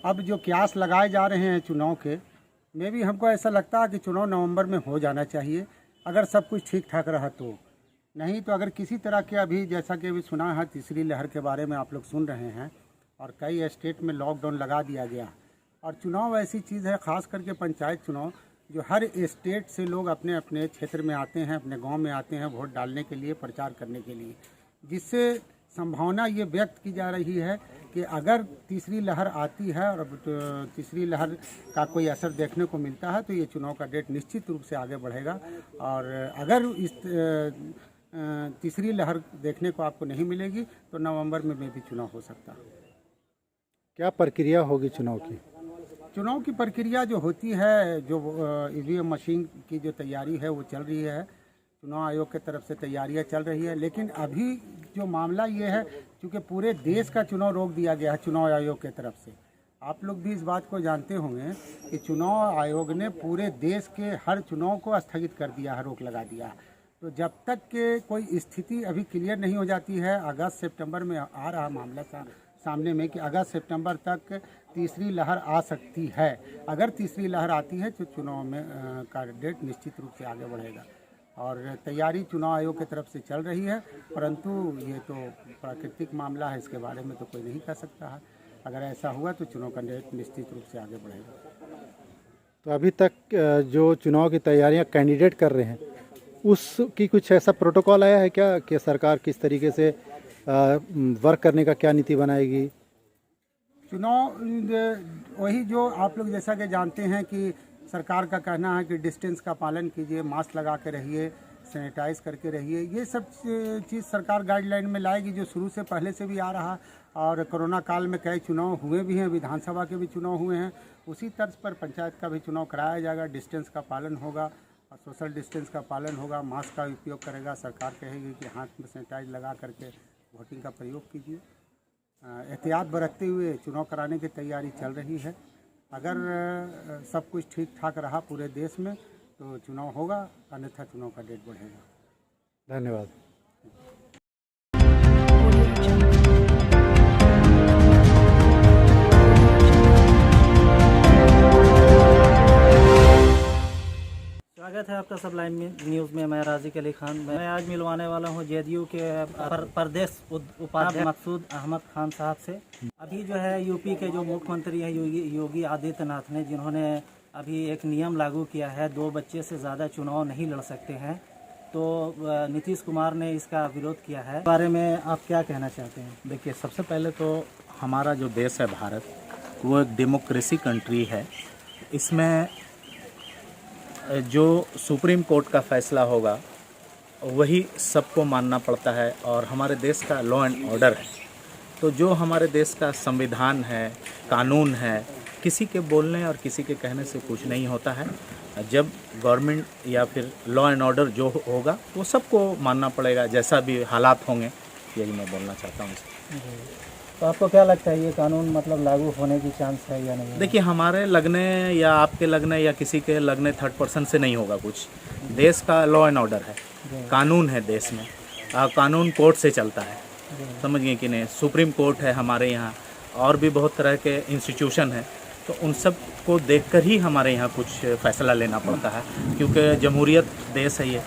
अब जो क्यास लगाए जा रहे हैं चुनाव के में भी हमको ऐसा लगता है कि चुनाव नवंबर में हो जाना चाहिए, अगर सब कुछ ठीक ठाक रहा तो। नहीं तो अगर किसी तरह के अभी जैसा कि अभी सुना है तीसरी लहर के बारे में आप लोग सुन रहे हैं और कई स्टेट में लॉकडाउन लगा दिया गया। और चुनाव ऐसी चीज़ है, ख़ास करके पंचायत चुनाव, जो हर स्टेट से लोग अपने अपने क्षेत्र में आते हैं, अपने गांव में आते हैं वोट डालने के लिए, प्रचार करने के लिए, जिससे संभावना ये व्यक्त की जा रही है कि अगर तीसरी लहर आती है और तीसरी लहर का कोई असर देखने को मिलता है तो ये चुनाव का डेट निश्चित रूप से आगे बढ़ेगा। और अगर इस तीसरी लहर देखने को आपको नहीं मिलेगी तो नवंबर में भी चुनाव हो सकता है। क्या प्रक्रिया होगी चुनाव की? चुनाव की प्रक्रिया जो होती है, जो ईवीएम मशीन की जो तैयारी है वो चल रही है, चुनाव आयोग की तरफ से तैयारियां चल रही है। लेकिन अभी जो मामला ये है, क्योंकि पूरे देश का चुनाव रोक दिया गया है चुनाव आयोग की तरफ से। आप लोग भी इस बात को जानते होंगे कि चुनाव आयोग ने पूरे देश के हर चुनाव को स्थगित कर दिया है, रोक लगा दिया है। तो जब तक के कोई स्थिति अभी क्लियर नहीं हो जाती है, अगस्त सितंबर में आ रहा मामला सामने में कि अगस्त सितंबर तक तीसरी लहर आ सकती है। अगर तीसरी लहर आती है तो चुनाव में का डेट निश्चित रूप से आगे बढ़ेगा। और तैयारी चुनाव आयोग की तरफ से चल रही है, परंतु ये तो प्राकृतिक मामला है, इसके बारे में तो कोई नहीं कह सकता है। अगर ऐसा हुआ तो चुनाव का डेट निश्चित रूप से आगे बढ़ेगा। तो अभी तक जो चुनाव की तैयारियां कैंडिडेट कर रहे हैं उसकी कुछ ऐसा प्रोटोकॉल आया है क्या कि सरकार किस तरीके से वर्क करने का क्या नीति बनाएगी? चुनाव वही जो आप लोग जैसा कि जानते हैं कि सरकार का कहना है कि डिस्टेंस का पालन कीजिए, मास्क लगा के रहिए, सैनिटाइज करके रहिए। ये सब चीज़ सरकार गाइडलाइन में लाएगी, जो शुरू से पहले से भी आ रहा। और कोरोना काल में कई चुनाव हुए भी हैं, विधानसभा के भी चुनाव हुए हैं। उसी तर्ज पर पंचायत का भी चुनाव कराया जाएगा। डिस्टेंस का पालन होगा और सोशल डिस्टेंस का पालन होगा, मास्क का उपयोग करेगा। सरकार कहेगी कि हाथ में सैनिटाइज लगा करके वोटिंग का प्रयोग कीजिए। एहतियात बरतते हुए चुनाव कराने की तैयारी चल रही है। अगर सब कुछ ठीक ठाक रहा पूरे देश में तो चुनाव होगा, अन्यथा चुनाव का डेट बढ़ेगा। धन्यवाद। स्वागत है आपका सब लाइव न्यूज़ में। मैं राज़िक अली खान। मैं आज मिलवाने वाला हूं जेडीयू के प्रदेश उपाध्यक्ष मकसूद अहमद खान साहब से। अभी जो है यूपी के जो मुख्यमंत्री हैं योगी आदित्यनाथ ने, जिन्होंने अभी एक नियम लागू किया है, 2 बच्चे से ज़्यादा चुनाव नहीं लड़ सकते हैं, तो नीतीश कुमार ने इसका विरोध किया है। इस बारे में आप क्या कहना चाहते हैं? देखिए, सबसे पहले तो हमारा जो देश है भारत, वो एक डेमोक्रेसी कंट्री है। इसमें जो सुप्रीम कोर्ट का फैसला होगा वही सबको मानना पड़ता है और हमारे देश का लॉ एंड ऑर्डर है। तो जो हमारे देश का संविधान है, कानून है, किसी के बोलने और किसी के कहने से कुछ नहीं होता है। जब गवर्नमेंट या फिर लॉ एंड ऑर्डर जो होगा वो सबको मानना पड़ेगा, जैसा भी हालात होंगे। यही मैं बोलना चाहता हूँ। तो आपको क्या लगता है, ये कानून मतलब लागू होने की चांस है या नहीं? देखिए, हमारे लगने या आपके लगने या किसी के लगने थर्ड पर्सन से नहीं होगा कुछ। देश का लॉ एंड ऑर्डर है, कानून है देश में। कानून कोर्ट से चलता है, समझ गए कि नहीं? सुप्रीम कोर्ट है हमारे यहाँ, और भी बहुत तरह के इंस्टीट्यूशन हैं। तो उन सब को देखकर ही हमारे यहाँ कुछ फैसला लेना पड़ता है, क्योंकि जमहूरियत देश है ये।